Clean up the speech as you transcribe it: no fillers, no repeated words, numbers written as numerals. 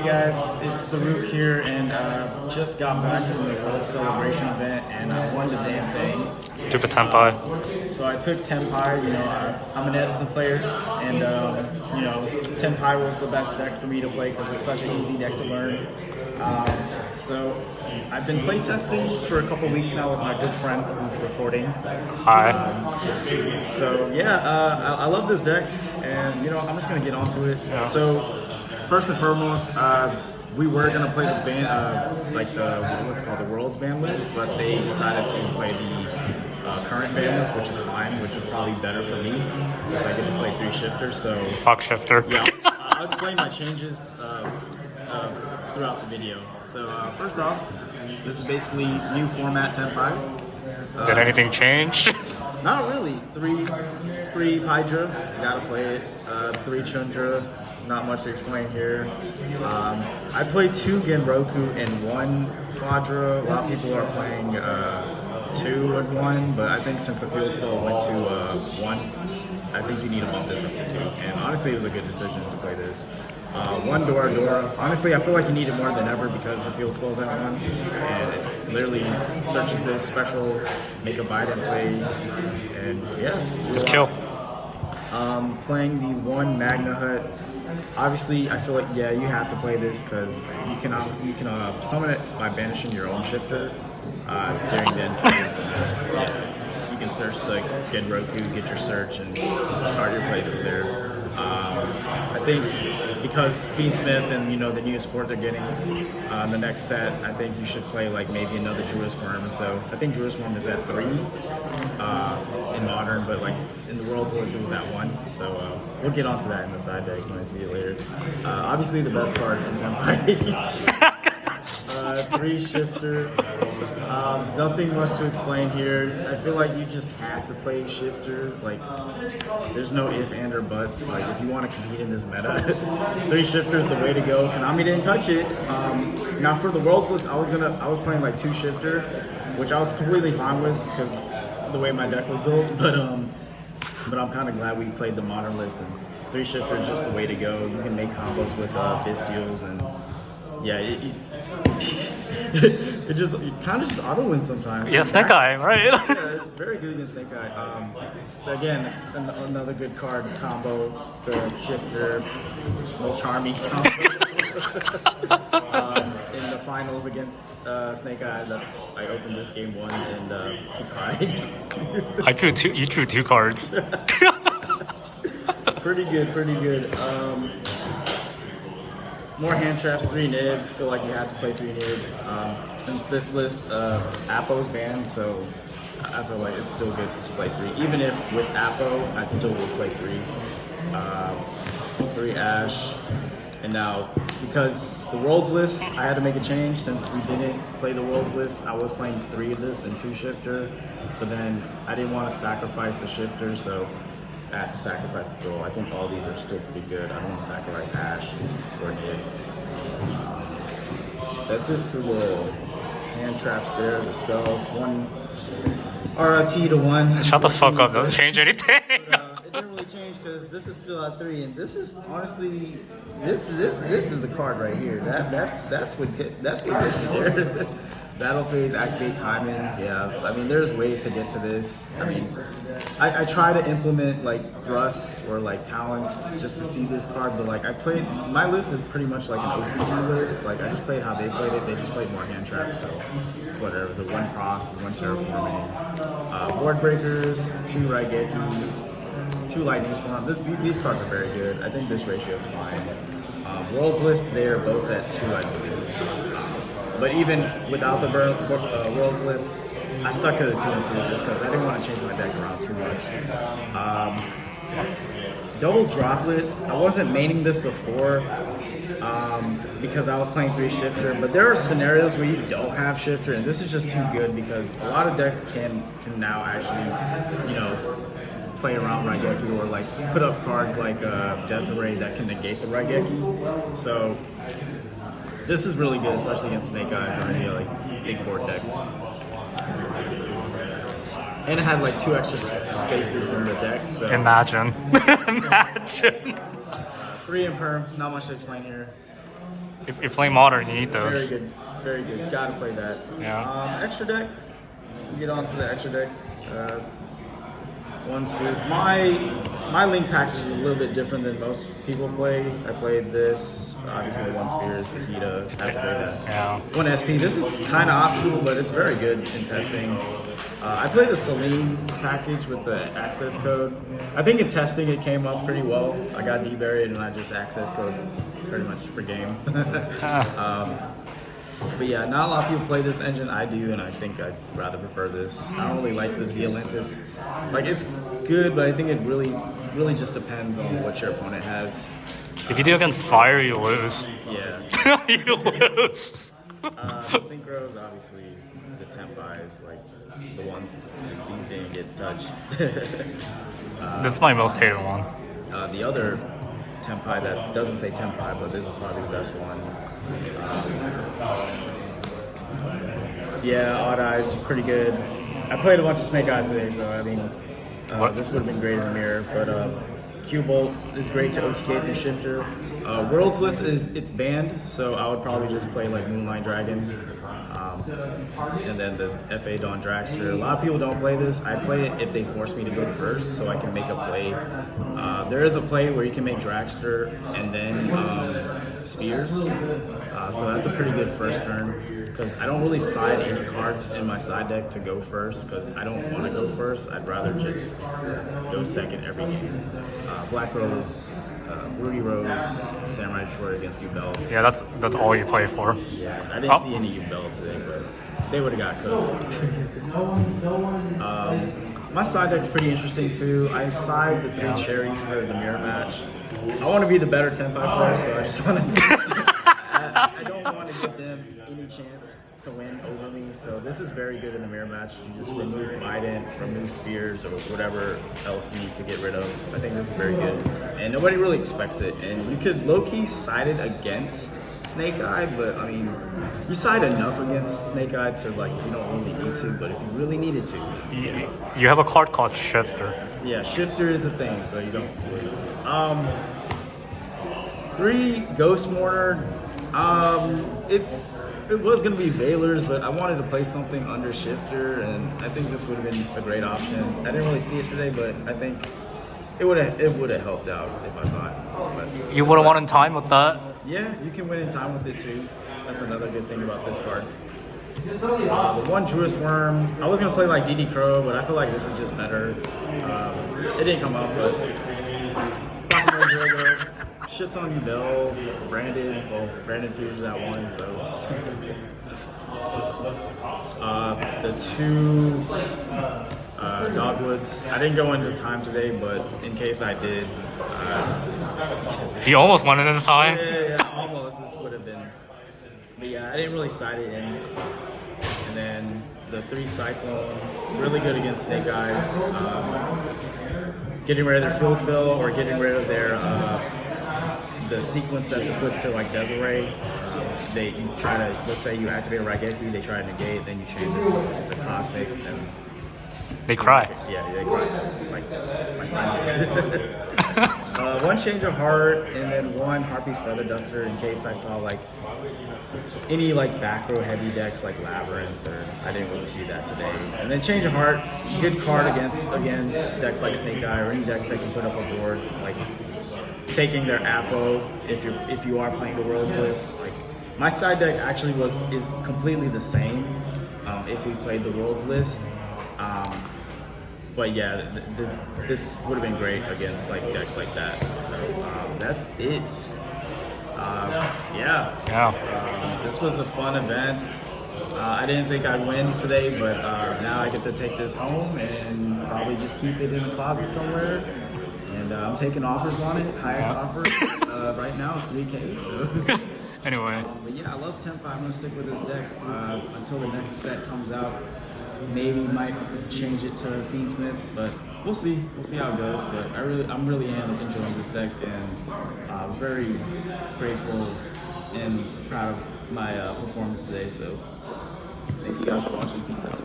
guys, it's the Rook here, and just got back from the World Celebration event, and I won the damn thing. Stupid TENPAI. So I took TENPAI. You know, I'm an Edison player, and you know, TENPAI was the best deck for me to play because it's such an easy deck to learn. So I've been playtesting for a couple weeks now with my good friend who's recording. Hi. So yeah, I love this deck, and you know, I'm just gonna get onto it. Yeah. So first and foremost, we were gonna play the band, like the what's called the world's ban list, but they decided to play the current ban list, which is fine, which is probably better for me because I get to play 3 shifters. So Fuck shifter. yeah, I'll explain my changes throughout the video. So first off, this is basically new format TENPAI. Did anything change? Not really. Three Hydra, gotta play it. 3 Chundra, not much to explain here. I played 2 Genroku and 1 Fadra. A lot of people are playing 2 and 1, but I think since the field spell went to 1, I think you need to bump this up to 2. And honestly, it was a good decision to play this. 1 Dora. Honestly, I feel like you need it more than ever because the field spell's at 1, and it literally searches this special, make a bite and play, and yeah. Just kill. Playing the 1 Magna Hut. Obviously, I feel like you have to play this because you can summon it by banishing your own shifter during the end phase. You can search the Genroku, get your search, and start your play from there. I think because Fiend Smith and you know the new support they're getting the next set, I think you should play like maybe another Druid's Worm. So I think Druid's Worm is at 3 in modern, but like in the World's list it was at 1. So we'll get onto that in the side deck when I see it later. Obviously the best card in TENPAI. 3 shifter. Nothing much to explain here. I feel like you just have to play shifter. Like, there's no if, and, or buts. Like, if you want to compete in this meta, 3 shifter is the way to go. Konami didn't touch it. Now for the world's list, I was playing like 2 shifter, which I was completely fine with because the way my deck was built. But I'm kind of glad we played the modern list, and 3 shifter is just the way to go. You can make combos with Bystials, and yeah, it just kind of just auto wins sometimes. Yeah, Snake Eye, right? Yeah, it's very good against Snake Eye. Again, another good card combo, the shifter, most charming combo. In the finals against Snake Eye, I opened this game 1 and he cried. I drew 2. You drew 2 cards. Pretty good. More hand traps, 3 nib. Feel like you have to play 3 nib. Since this list, Apo's banned, so I feel like it's still good to play 3. Even if with Apo, I'd still would play 3. 3 Ash. And now, because the Worlds list, I had to make a change since we didn't play the Worlds list. I was playing 3 of this and 2 shifter, but then I didn't want to sacrifice a shifter, so I have to sacrifice the goal. I think all these are still pretty good. I don't want to sacrifice Ash or Nid. That's it for the hand traps there, the spells. 1 RIP to 1. Shut the fuck up, don't change anything. But, it didn't really change because this is still at 3, and this is honestly, this is the card right here. That's what gets you there. Battle phase, activate Hyman. Yeah, I mean, there's ways to get to this. I mean, I try to implement like thrusts or like talents just to see this card, but like my list is pretty much like an OCG list. Like I just played how they played it. They just played more hand traps, so it's whatever. The 1 Pross, the 1 Terraforming, board breakers, 2 Raigeki, 2 Lightning Storm. These cards are very good. I think this ratio is fine. World's list, they're both at 2, I believe. But even without the Worlds list, I stuck to the 2 and 2 just because I didn't want to change my deck around too much. Double Droplet, I wasn't maining this before because I was playing 3 shifter, but there are scenarios where you don't have shifter, and this is just too good because a lot of decks can now actually, you know, play around Raigeki or like put up cards like Desiree that can negate the Raigeki. So this is really good, especially against Snake Eyes or any like big board decks. And it had like 2 extra spaces in the deck. So. Imagine. Imagine. 3 in perm, not much to explain here. If you're playing modern, you need Very those. good, very good. Gotta play that. Yeah. Extra deck. Get on to the extra deck. One sphere. My link package is a little bit different than most people play. I played this. Obviously, the one sphere is the key to have to play that. Yeah. One SP. This is kind of optional, but it's very good in testing. I played the Celine package with the access code. I think in testing it came up pretty well. I got deburied and I just access code pretty much for game. But yeah, not a lot of people play this engine. I do, and I think I'd rather prefer this. I don't really like the Zealantis. Like, it's good, but I think it really just depends on what your opponent has. If you do against fire, you lose. Yeah. You lose. The synchros, obviously, the TENPAIs, like the ones these didn't get touched. This is my most hated one. The other TENPAI that doesn't say TENPAI, but this is probably the best one. Yeah, Odd Eyes, pretty good. I played a bunch of Snake Eyes today, so I mean, this would have been great in the mirror. But Q-Bolt is great to OTK through Shifter. Worlds List it's banned, so I would probably just play like Moonlight Dragon. And then the FA Dawn Dragster. A lot of people don't play this. I play it if they force me to go first, so I can make a play. There is a play where you can make Dragster and then Spheres. So that's a pretty good first turn, because I don't really side any cards in my side deck to go first, because I don't want to go first. I'd rather just go second every game. Black Rose, Rudy Rose, Samurai Short against Yugioh. Yeah, that's all you play for. Yeah, I didn't see any Yugioh today, but they would have got cooked. My side deck's pretty interesting too. I side the 3 cherries for the mirror match. I want to be the better TENPAI player, so I just want to. I don't want to give them any chance to win over me, so this is very good in the mirror match. You just remove Biden, remove Spheres, or whatever else you need to get rid of. I think this is very good, and nobody really expects it. And you could low-key side it against Snake Eye, but I mean, you side enough against Snake Eye to like you don't really need to, but if you really needed to, You have a card called Shifter. yeah, Shifter is a thing, so you don't really need to. 3 Ghost Mortar. It was gonna be Veilers, but I wanted to play something under Shifter, and I think this would have been a great option. I didn't really see it today, but I think it would have helped out if I saw it. But, You would have won in time with that. yeah, you can win in time with it too. That's another good thing about this card. The 1 Druid Worm. I was gonna play like DD Crow, but I feel like this is just better. It didn't come up, but shits on Yugioh, Brandon. Well, Brandon fuses that one, so. The 2 Dogwoods. I didn't go into time today, but in case I did. You almost won in this time. Yeah, almost. This would have been. But yeah, I didn't really side it in. And then the 3 Cyclones, really good against Snake Eyes. Getting rid of their field spell or getting rid of their the sequence that's put to like Desiree. You try to, let's say you activate a Raigeki, they try to negate, then you change this to Cosmic, and They cry. yeah, they cry. Like 1 Change of Heart, and then 1 Harpy's Feather Duster in case I saw like any like back row heavy decks like Labyrinth, or I didn't really see that today. And then Change of Heart, good card against again decks like Snake Eye or any decks that can put up a board, like taking their Apo if you are playing the Worlds list. Like my side deck actually is completely the same if we played the Worlds list. But yeah, this would have been great against like decks like that. So that's it. This was a fun event. I didn't think I'd win today, but now I get to take this home and probably just keep it in the closet somewhere. And I'm taking offers on it. Highest offer right now is 3K. So. Anyway. But yeah, I love TENPAI. I'm gonna stick with this deck until the next set comes out. Maybe might change it to Fiendsmith, but we'll see. We'll see how it goes. But I'm really enjoying this deck, and I'm very grateful and proud of my performance today. So thank you guys for watching. Peace out.